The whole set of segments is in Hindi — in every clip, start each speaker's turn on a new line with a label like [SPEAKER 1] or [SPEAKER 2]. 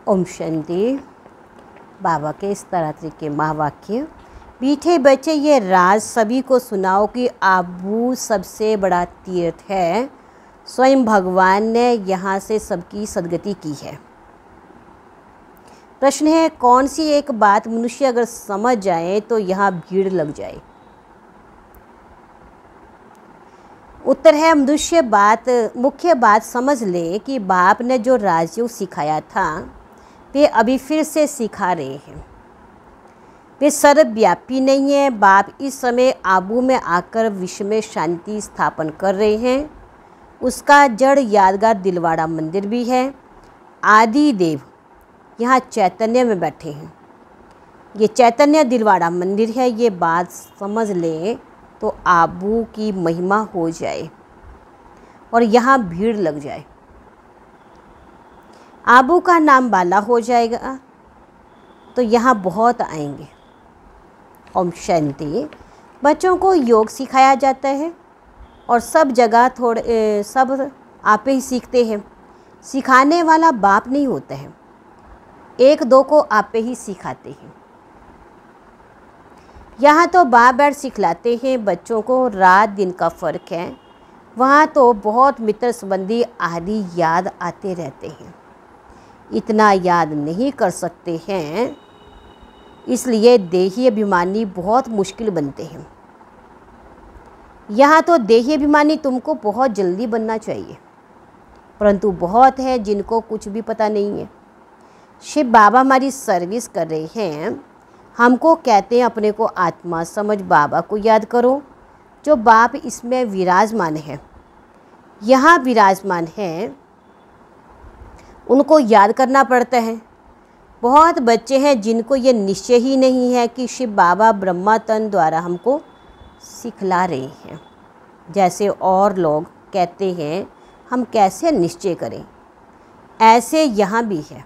[SPEAKER 1] ओम शांति। बाबा के इस तरह के महावाक्य। मीठे बच्चे, ये राज सभी को सुनाओ कि आबू सबसे बड़ा तीर्थ है। स्वयं भगवान ने यहाँ से सबकी सदगति की है। प्रश्न है, कौन सी एक बात मनुष्य अगर समझ जाए तो यहाँ भीड़ लग जाए? उत्तर है, मुख्य बात समझ ले कि बाप ने जो राजयोग सिखाया था वे अभी फिर से सिखा रहे हैं। वे सर्वव्यापी नहीं है। बाप इस समय आबू में आकर विश्व में शांति स्थापन कर रहे हैं। उसका जड़ यादगार दिलवाड़ा मंदिर भी है। आदि देव यहाँ चैतन्य में बैठे हैं। ये चैतन्य दिलवाड़ा मंदिर है। ये बात समझ ले तो आबू की महिमा हो जाए और यहाँ भीड़ लग जाए। आबू का नाम बाला हो जाएगा तो यहाँ बहुत आएंगे। ओम शांति। बच्चों को योग सिखाया जाता है और सब जगह सब आप ही सीखते हैं। सिखाने वाला बाप नहीं होता है, एक दो को आप ही सिखाते हैं। यहाँ तो बाप बैठ सिखलाते हैं बच्चों को। रात दिन का फ़र्क है। वहाँ तो बहुत मित्र संबंधी आदि याद आते रहते हैं। इतना याद नहीं कर सकते हैं, इसलिए देही अभिमानी बहुत मुश्किल बनते हैं। यहाँ तो देही अभिमानी तुमको बहुत जल्दी बनना चाहिए, परंतु बहुत है जिनको कुछ भी पता नहीं है। शिव बाबा हमारी सर्विस कर रहे हैं। हमको कहते हैं अपने को आत्मा समझ बाबा को याद करो, जो बाप इसमें विराजमान है, यहाँ विराजमान है, उनको याद करना पड़ता है। बहुत बच्चे हैं जिनको ये निश्चय ही नहीं है कि शिव बाबा ब्रह्मा तन द्वारा हमको सिखला रहे हैं। जैसे और लोग कहते हैं हम कैसे निश्चय करें, ऐसे यहाँ भी है।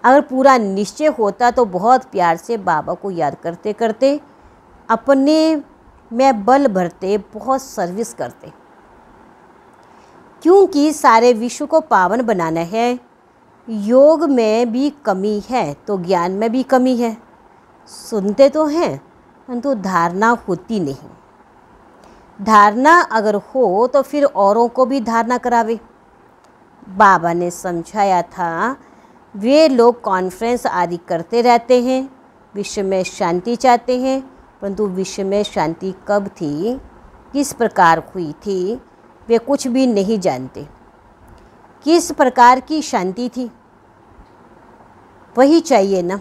[SPEAKER 1] अगर पूरा निश्चय होता तो बहुत प्यार से बाबा को याद करते करते अपने में बल भरते, बहुत सर्विस करते। क्योंकि सारे विश्व को पावन बनाना है। योग में भी कमी है तो ज्ञान में भी कमी है। सुनते तो हैं परंतु धारणा होती नहीं। धारणा अगर हो तो फिर औरों को भी धारणा करावे। बाबा ने समझाया था, वे लोग कॉन्फ्रेंस आदि करते रहते हैं, विश्व में शांति चाहते हैं, परंतु विश्व में शांति कब थी, किस प्रकार हुई थी, वे कुछ भी नहीं जानते। किस प्रकार की शांति थी वही चाहिए ना।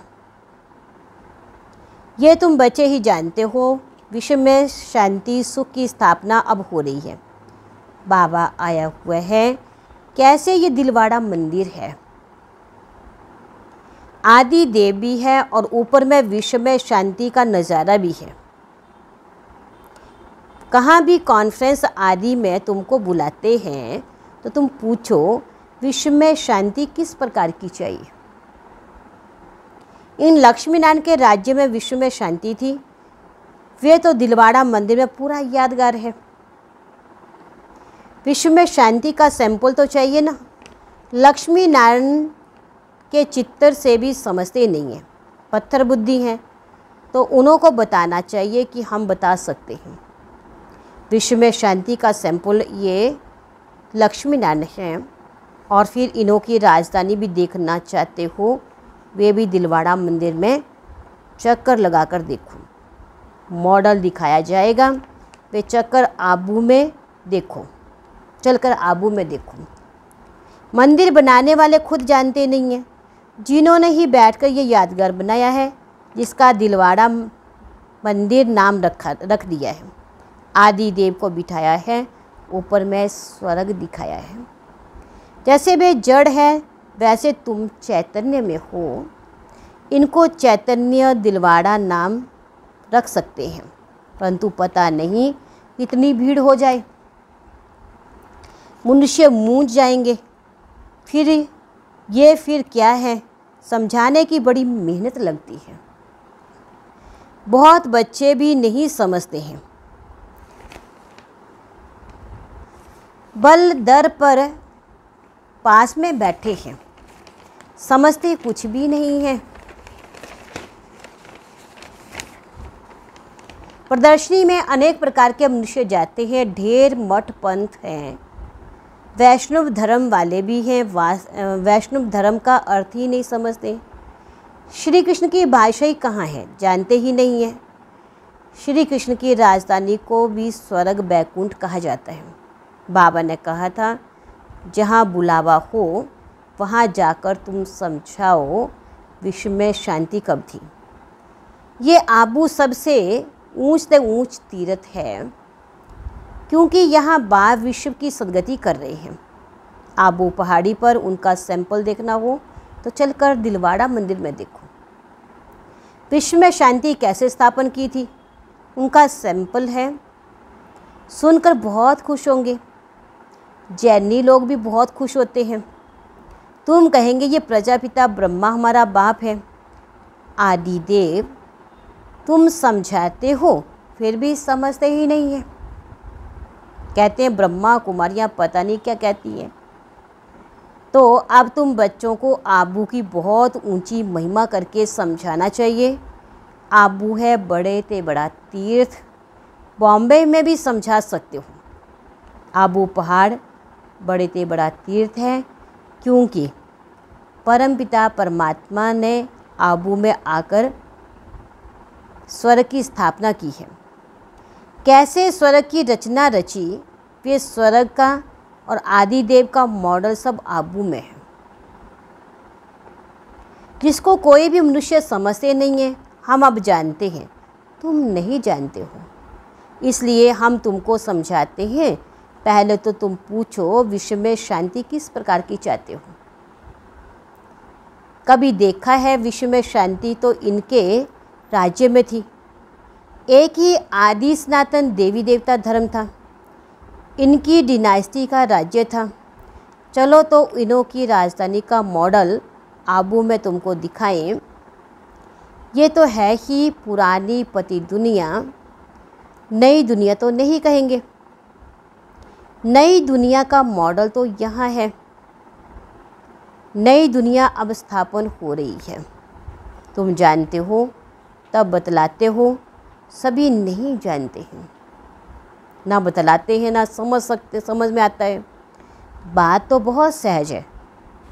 [SPEAKER 1] ये तुम बच्चे ही जानते हो। विश्व में शांति सुख की स्थापना अब हो रही है। बाबा आया हुआ है। कैसे ये दिलवाड़ा मंदिर है, आदि देव भी है और ऊपर में विश्व में शांति का नज़ारा भी है। कहाँ भी कॉन्फ्रेंस आदि में तुमको बुलाते हैं तो तुम पूछो विश्व में शांति किस प्रकार की चाहिए। इन लक्ष्मी नारायण के राज्य में विश्व में शांति थी। वे तो दिलवाड़ा मंदिर में पूरा यादगार है। विश्व में शांति का सैंपल तो चाहिए ना। लक्ष्मी नारायण के चित्तर से भी समझते नहीं हैं, पत्थर बुद्धि हैं, तो उन्हों को बताना चाहिए कि हम बता सकते हैं। विश्व में शांति का सैंपल ये लक्ष्मी नारायण हैं। और फिर इन्हों की राजधानी भी देखना चाहते हो, वे भी दिलवाड़ा मंदिर में चक्कर लगाकर देखो। मॉडल दिखाया जाएगा। वे चक्कर आबू में देखो, चलकर आबू में देखो। मंदिर बनाने वाले खुद जानते नहीं हैं, जिन्होंने ही बैठकर ये यादगार बनाया है, जिसका दिलवाड़ा मंदिर नाम रख दिया है। आदि देव को बिठाया है, ऊपर में स्वर्ग दिखाया है। जैसे वे जड़ है वैसे तुम चैतन्य में हो। इनको चैतन्य दिलवाड़ा नाम रख सकते हैं, परंतु पता नहीं कितनी भीड़ हो जाए, मनुष्य मूंझ जाएंगे। फिर क्या है, समझाने की बड़ी मेहनत लगती है। बहुत बच्चे भी नहीं समझते हैं। बल दर पर पास में बैठे हैं, समझते कुछ भी नहीं है। प्रदर्शनी में अनेक प्रकार के मनुष्य जाते हैं, ढेर मठ पंथ हैं, वैष्णव धर्म वाले भी हैं, वैष्णव धर्म का अर्थ ही नहीं समझते। श्री कृष्ण की भाषा ही कहाँ है, जानते ही नहीं है। श्री कृष्ण की राजधानी को भी स्वर्ग बैकुंठ कहा जाता है। बाबा ने कहा था, जहाँ बुलावा हो वहाँ जाकर तुम समझाओ विश्व में शांति कब थी। ये आबू सबसे ऊंच से ऊंच तीर्थ है, क्योंकि यहाँ बाहर विश्व की सदगति कर रहे हैं। आबू पहाड़ी पर उनका सैंपल देखना हो तो चलकर दिलवाड़ा मंदिर में देखो। विश्व में शांति कैसे स्थापन की थी, उनका सैंपल है। सुनकर बहुत खुश होंगे। जैनी लोग भी बहुत खुश होते हैं। तुम कहेंगे ये प्रजापिता ब्रह्मा हमारा बाप है, आदि देव। तुम समझाते हो फिर भी समझते ही नहीं है। कहते हैं ब्रह्मा कुमारियाँ पता नहीं क्या कहती हैं। तो अब तुम बच्चों को आबू की बहुत ऊंची महिमा करके समझाना चाहिए। आबू है बड़े ते बड़ा तीर्थ। बॉम्बे में भी समझा सकते हो। आबू पहाड़ बड़े ते बड़ा तीर्थ है, क्योंकि परमपिता परमात्मा ने आबू में आकर स्वर्ग की स्थापना की है। कैसे स्वर्ग की रचना रची, वे स्वर्ग का और आदिदेव का मॉडल सब आबू में है, जिसको कोई भी मनुष्य समझते नहीं है। हम अब जानते हैं, तुम नहीं जानते हो, इसलिए हम तुमको समझाते हैं। पहले तो तुम पूछो विश्व में शांति किस प्रकार की चाहते हो। कभी देखा है विश्व में शांति तो इनके राज्य में थी। एक ही आदि सनातन देवी देवता धर्म था, इनकी डिनास्टी का राज्य था। चलो तो इनों की राजधानी का मॉडल आबू में तुमको दिखाएं। ये तो है ही पुरानी पति दुनिया, नई दुनिया तो नहीं कहेंगे। नई दुनिया का मॉडल तो यहाँ है। नई दुनिया अब स्थापन हो रही है। तुम जानते हो तब बतलाते हो, सभी नहीं जानते हैं, ना बतलाते हैं ना समझ में आता है। बात तो बहुत सहज है।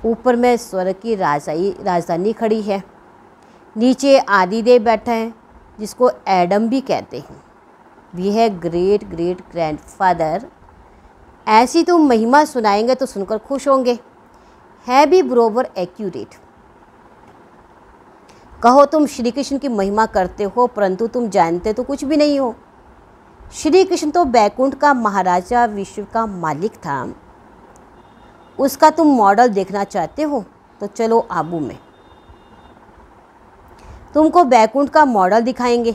[SPEAKER 1] ऊपर में स्वर्ग की राजधानी खड़ी है, नीचे आदिदेव बैठा है, जिसको एडम भी कहते हैं। वे है ग्रेट ग्रेट ग्रैंडफादर। ऐसी तुम महिमा सुनाएंगे तो सुनकर खुश होंगे। है भी बरोबर एक्यूरेट। कहो तुम श्री कृष्ण की महिमा करते हो, परंतु तुम जानते तो कुछ भी नहीं हो। श्री कृष्ण तो बैकुंठ का महाराजा, विश्व का मालिक था। उसका तुम मॉडल देखना चाहते हो तो चलो आबू में, तुमको बैकुंठ का मॉडल दिखाएंगे।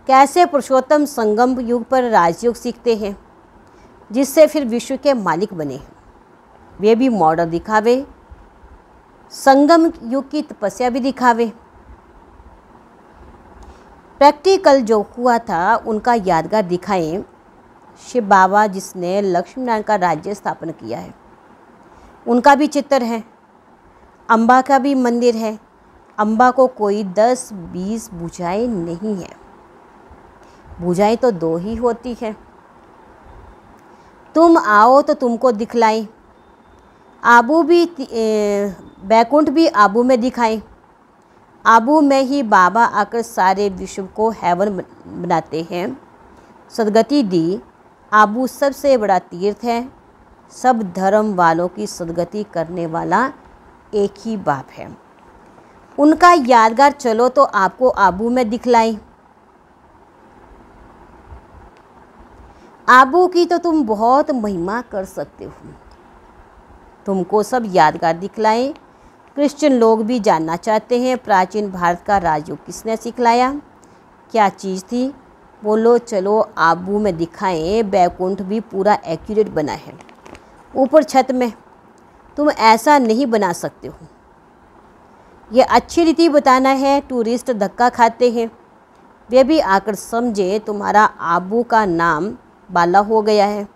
[SPEAKER 1] कैसे पुरुषोत्तम संगम युग पर राजयोग सीखते हैं, जिससे फिर विश्व के मालिक बने। वे भी मॉडल दिखावे, संगम युग की तपस्या भी दिखावे। प्रैक्टिकल जो हुआ था उनका यादगार दिखाएं। शिव बाबा जिसने लक्ष्मी नारायण का राज्य स्थापन किया है, उनका भी चित्र है। अम्बा का भी मंदिर है। अम्बा को कोई 10-20 भुजाएं नहीं है, भुजाएं तो 2 ही होती है। तुम आओ तो तुमको दिखलाएं। आबू भी बैकुंठ भी आबू में दिखाएं। आबू में ही बाबा आकर सारे विश्व को हेवन बनाते हैं, सदगति दी। आबू सबसे बड़ा तीर्थ है। सब धर्म वालों की सदगति करने वाला एक ही बाप है। उनका यादगार चलो तो आपको आबू में दिखलाएं। आबू की तो तुम बहुत महिमा कर सकते हो। तुमको सब यादगार दिखलाएं। क्रिश्चियन लोग भी जानना चाहते हैं प्राचीन भारत का राजयोग किसने सिखलाया, क्या चीज़ थी। बोलो चलो आबू में दिखाएं। बैकुंठ भी पूरा एक्यूरेट बना है। ऊपर छत में तुम ऐसा नहीं बना सकते हो। ये अच्छी रीति बताना है। टूरिस्ट धक्का खाते हैं, वे भी आकर समझे तुम्हारा आबू का नाम बाला हो गया है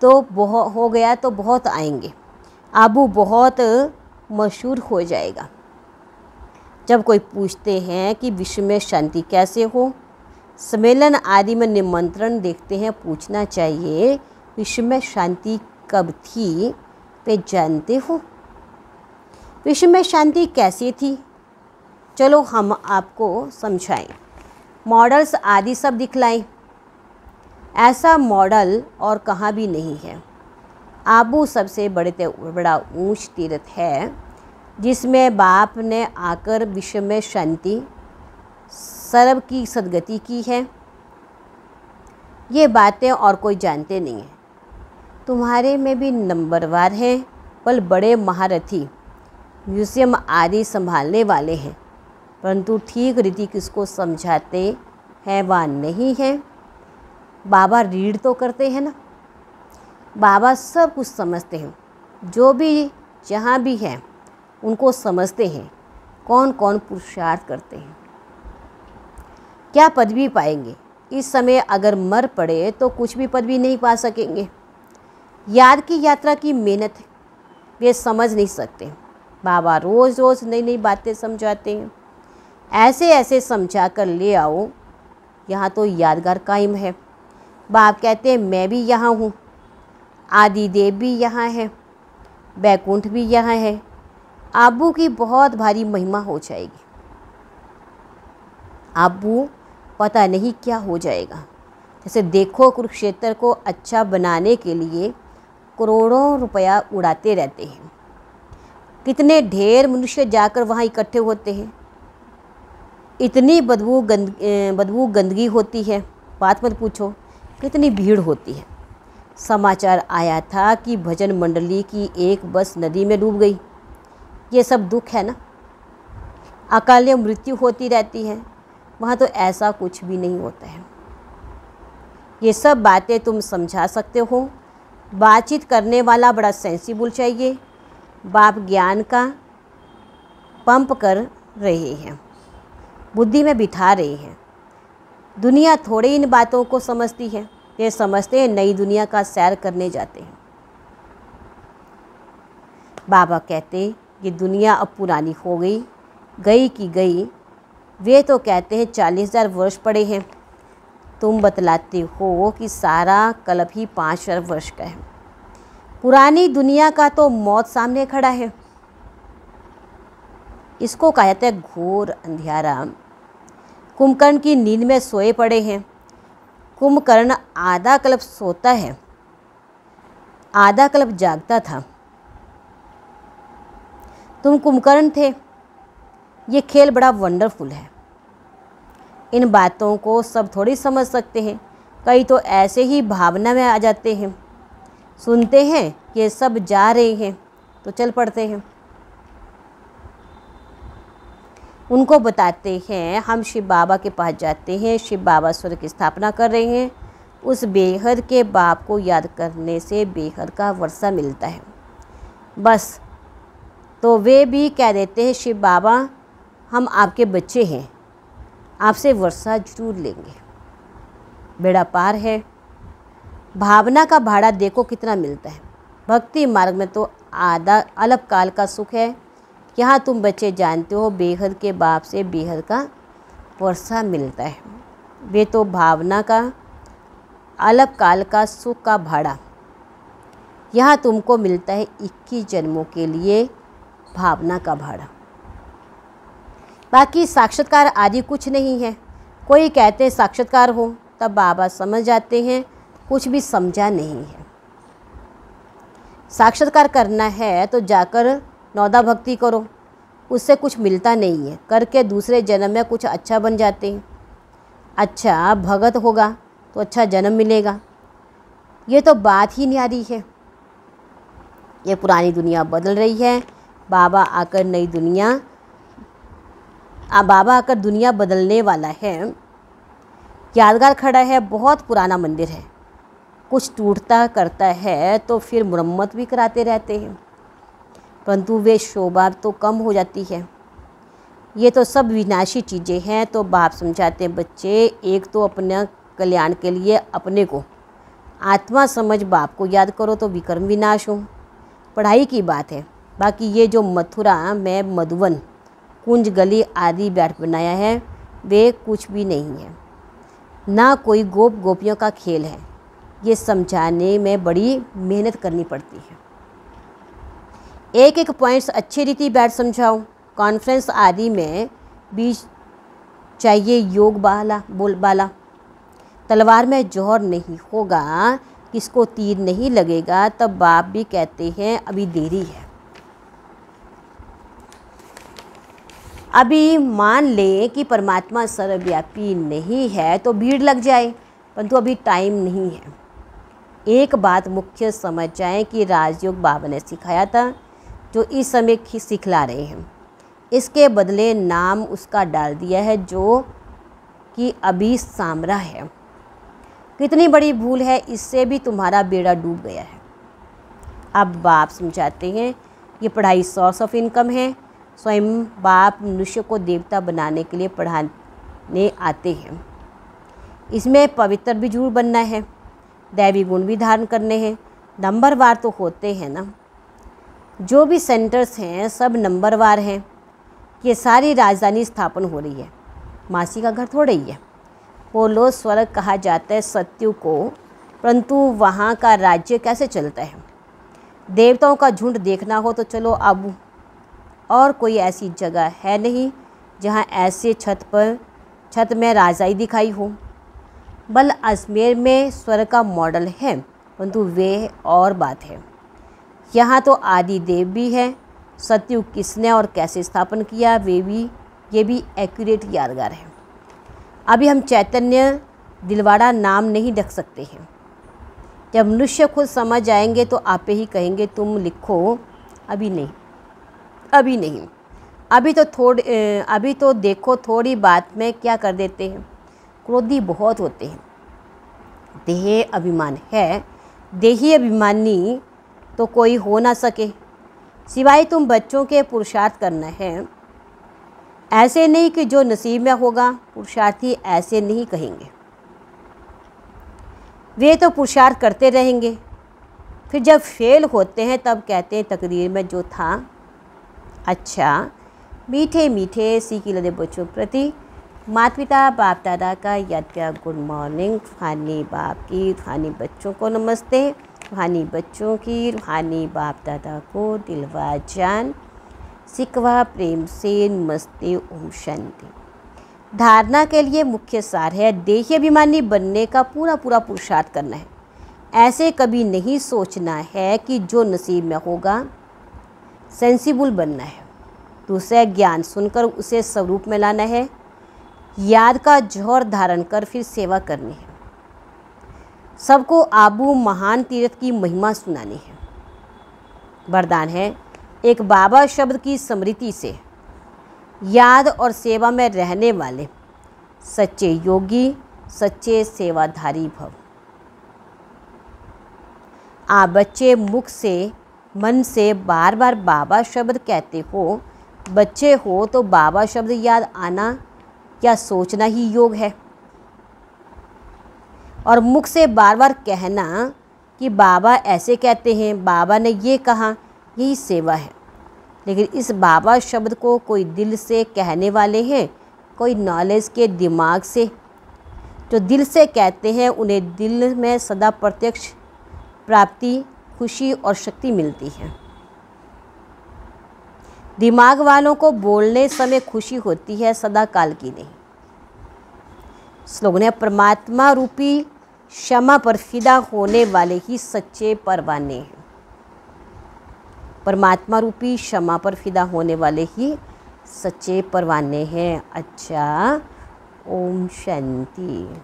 [SPEAKER 1] तो बहुत आएंगे। आबू बहुत मशहूर हो जाएगा। जब कोई पूछते हैं कि विश्व में शांति कैसे हो, सम्मेलन आदि में निमंत्रण देखते हैं, पूछना चाहिए विश्व में शांति कब थी, वे जानते हो? विश्व में शांति कैसी थी? चलो हम आपको समझाएं, मॉडल्स आदि सब दिखलाएं। ऐसा मॉडल और कहाँ भी नहीं है। आबू सबसे बड़ा ऊंच तीर्थ है जिसमें बाप ने आकर विश्व में शांति सर्व की सद्गति की है। ये बातें और कोई जानते नहीं है। तुम्हारे में भी नंबरवार हैं, बल बड़े महारथी म्यूज़ियम आदि संभालने वाले हैं, परंतु ठीक रीति किसको समझाते हैं वह नहीं है। बाबा रीड तो करते हैं ना, बाबा सब कुछ समझते हैं, जो भी जहाँ भी हैं उनको समझते हैं, कौन कौन पुरुषार्थ करते हैं, क्या पदवी पाएंगे। इस समय अगर मर पड़े तो कुछ भी पदवी नहीं पा सकेंगे। याद की यात्रा की मेहनत वे समझ नहीं सकते। बाबा रोज़ रोज़ नई नई बातें समझाते हैं, ऐसे ऐसे समझा कर ले आओ, यहाँ तो यादगार कायम है। बाप कहते हैं मैं भी यहाँ हूँ, आदि देव भी यहाँ है, बैकुंठ भी यहाँ है। आबू की बहुत भारी महिमा हो जाएगी। आबू पता नहीं क्या हो जाएगा। जैसे देखो कुरुक्षेत्र को अच्छा बनाने के लिए करोड़ों रुपया उड़ाते रहते हैं, कितने ढेर मनुष्य जाकर वहाँ इकट्ठे होते हैं, इतनी बदबू गंदगी होती है, बात मत पूछो, कितनी भीड़ होती है। समाचार आया था कि भजन मंडली की एक बस नदी में डूब गई। ये सब दुख है ना। अकाल मृत्यु होती रहती है, वहाँ तो ऐसा कुछ भी नहीं होता है। ये सब बातें तुम समझा सकते हो। बातचीत करने वाला बड़ा सेंसिबल चाहिए। बाप ज्ञान का पंप कर रहे हैं, बुद्धि में बिठा रहे हैं। दुनिया थोड़ी इन बातों को समझती है। ये समझते हैं नई दुनिया का सैर करने जाते हैं। बाबा कहते ये दुनिया अब पुरानी हो गई, गई की गई। वे तो कहते हैं 40,000 वर्ष पड़े हैं। तुम बतलाते हो कि सारा कल्प ही 5,000 वर्ष का है। पुरानी दुनिया का तो मौत सामने खड़ा है। इसको कहा जाता है घोर अंधियारा। कुंभकर्ण की नींद में सोए पड़े हैं। कुंभकर्ण आधा कल्प सोता है, आधा कल्प जागता था। तुम कुंभकर्ण थे। ये खेल बड़ा वंडरफुल है। इन बातों को सब थोड़ी समझ सकते हैं। कई तो ऐसे ही भावना में आ जाते हैं, सुनते हैं ये सब जा रहे हैं तो चल पड़ते हैं। उनको बताते हैं हम शिव बाबा के पास जाते हैं, शिव बाबा स्वर्ग की स्थापना कर रहे हैं। उस बेहद के बाप को याद करने से बेहद का वर्षा मिलता है। बस तो वे भी कह देते हैं शिव बाबा हम आपके बच्चे हैं, आपसे वर्षा जरूर लेंगे। बेड़ा पार है। भावना का भाड़ा देखो कितना मिलता है। भक्ति मार्ग में तो आधा अल्पकाल का सुख है। यहाँ तुम बच्चे जानते हो बेहद के बाप से बेहद का वर्षा मिलता है। वे तो भावना का अल्पकाल का सुख का भाड़ा यहाँ तुमको मिलता है 21 जन्मों के लिए भावना का भाड़ा। बाकी साक्षात्कार आदि कुछ नहीं है। कोई कहते हैं साक्षात्कार हो, तब बाबा समझ जाते हैं कुछ भी समझा नहीं है। साक्षात्कार करना है तो जाकर नौदा भक्ति करो, उससे कुछ मिलता नहीं है। करके दूसरे जन्म में कुछ अच्छा बन जाते हैं। अच्छा भगत होगा तो अच्छा जन्म मिलेगा। ये तो बात ही न्यारी है। ये पुरानी दुनिया बदल रही है। बाबा आकर दुनिया बदलने वाला है। यादगार खड़ा है, बहुत पुराना मंदिर है। कुछ टूटता करता है तो फिर मुरम्मत भी कराते रहते हैं, परंतु वे शोभा तो कम हो जाती है। ये तो सब विनाशी चीज़ें हैं। तो बाप समझाते हैं बच्चे, एक तो अपने कल्याण के लिए अपने को आत्मा समझ बाप को याद करो तो विकर्म विनाश हो। पढ़ाई की बात है। बाकी ये जो मथुरा में मधुवन, कुंज, गली आदि बैठ बनाया है वे कुछ भी नहीं है, ना कोई गोप गोपियों का खेल है। ये समझाने में बड़ी मेहनत करनी पड़ती है। एक एक पॉइंट्स अच्छी रीति बैठ समझाओ। कॉन्फ्रेंस आदि में भी चाहिए योग बाला। तलवार में जोर नहीं होगा, किसको तीर नहीं लगेगा, तब बाप भी कहते हैं अभी देरी है। अभी मान लें कि परमात्मा सर्वव्यापी नहीं है तो भीड़ लग जाए, परंतु अभी टाइम नहीं है। एक बात मुख्य समझ जाएं कि राजयोग बाबा ने सिखाया था, जो इस समय सिखला रहे हैं। इसके बदले नाम उसका डाल दिया है जो कि अभी सामरा है। कितनी बड़ी भूल है, इससे भी तुम्हारा बेड़ा डूब गया है। अब बाप समझाते हैं ये पढ़ाई सोर्स ऑफ इनकम है। स्वयं बाप मनुष्य को देवता बनाने के लिए पढ़ाने आते हैं। इसमें पवित्र भी जरूर बनना है, दैवी गुण भी धारण करने हैं। नंबरवार तो होते हैं ना, जो भी सेंटर्स हैं सब नंबरवार हैं। ये सारी राजधानी स्थापन हो रही है, मासी का घर थोड़ा ही है। पोलो स्वर्ग कहा जाता है सत्यु को, परंतु वहाँ का राज्य कैसे चलता है? देवताओं का झुंड देखना हो तो चलो आबू, और कोई ऐसी जगह है नहीं जहाँ ऐसे छत में राजाई दिखाई हो। बल अजमेर में स्वर्ग का मॉडल है, परंतु वे और बात है। यहाँ तो आदि देव भी है। सत्ययुग किसने और कैसे स्थापन किया ये भी एक्यूरेट यादगार है। अभी हम चैतन्य दिलवाड़ा नाम नहीं रख सकते हैं। जब मनुष्य खुद समझ आएंगे तो आप ही कहेंगे तुम लिखो। अभी नहीं। अभी तो देखो थोड़ी बात में क्या कर देते हैं, क्रोधी बहुत होते हैं। देह अभिमान है, देही अभिमानी तो कोई हो ना सके, सिवाय तुम बच्चों के पुरुषार्थ करना है। ऐसे नहीं कि जो नसीब में होगा, पुरुषार्थी ऐसे नहीं कहेंगे। वे तो पुरुषार्थ करते रहेंगे, फिर जब फेल होते हैं तब कहते हैं तकदीर में जो था। अच्छा, मीठे मीठे सीखी लदे बच्चों प्रति माता पिता बाप दादा का याद किया गुड मॉर्निंग। रूहानी बाप की रूहानी बच्चों को नमस्ते, रूहानी बच्चों की रूहानी बाप दादा को दिलवा जान सिकवा प्रेम से नमस्ते, ओम शांति। धारणा के लिए मुख्य सार है देही अभिमानी बनने का पूरा पुरुषार्थ करना है। ऐसे कभी नहीं सोचना है कि जो नसीब में होगा। सेंसिबल बनना है, दूसरे ज्ञान सुनकर उसे स्वरूप में लाना है। याद का जौहर धारण कर फिर सेवा करनी है। सबको आबू महान तीर्थ की महिमा सुनानी है। वरदान है एक बाबा शब्द की स्मृति से याद और सेवा में रहने वाले सच्चे योगी, सच्चे सेवाधारी भव। आप बच्चे मुख से मन से बार बार बाबा शब्द कहते हो। बच्चे हो तो बाबा शब्द याद आना क्या सोचना ही योग है, और मुख से बार बार कहना कि बाबा ऐसे कहते हैं, बाबा ने ये कहा, यही सेवा है। लेकिन इस बाबा शब्द को कोई दिल से कहने वाले हैं, कोई नॉलेज के दिमाग से। जो दिल से कहते हैं उन्हें दिल में सदा प्रत्यक्ष प्राप्ति, खुशी और शक्ति मिलती है। दिमाग वालों को बोलने समय खुशी होती है, सदा काल की नहीं। स्लोगन है परमात्मा रूपी क्षमा पर फिदा होने वाले ही सच्चे परवाने हैं। परमात्मा रूपी क्षमा पर फिदा होने वाले ही सच्चे परवाने हैं। अच्छा, ओम शांति।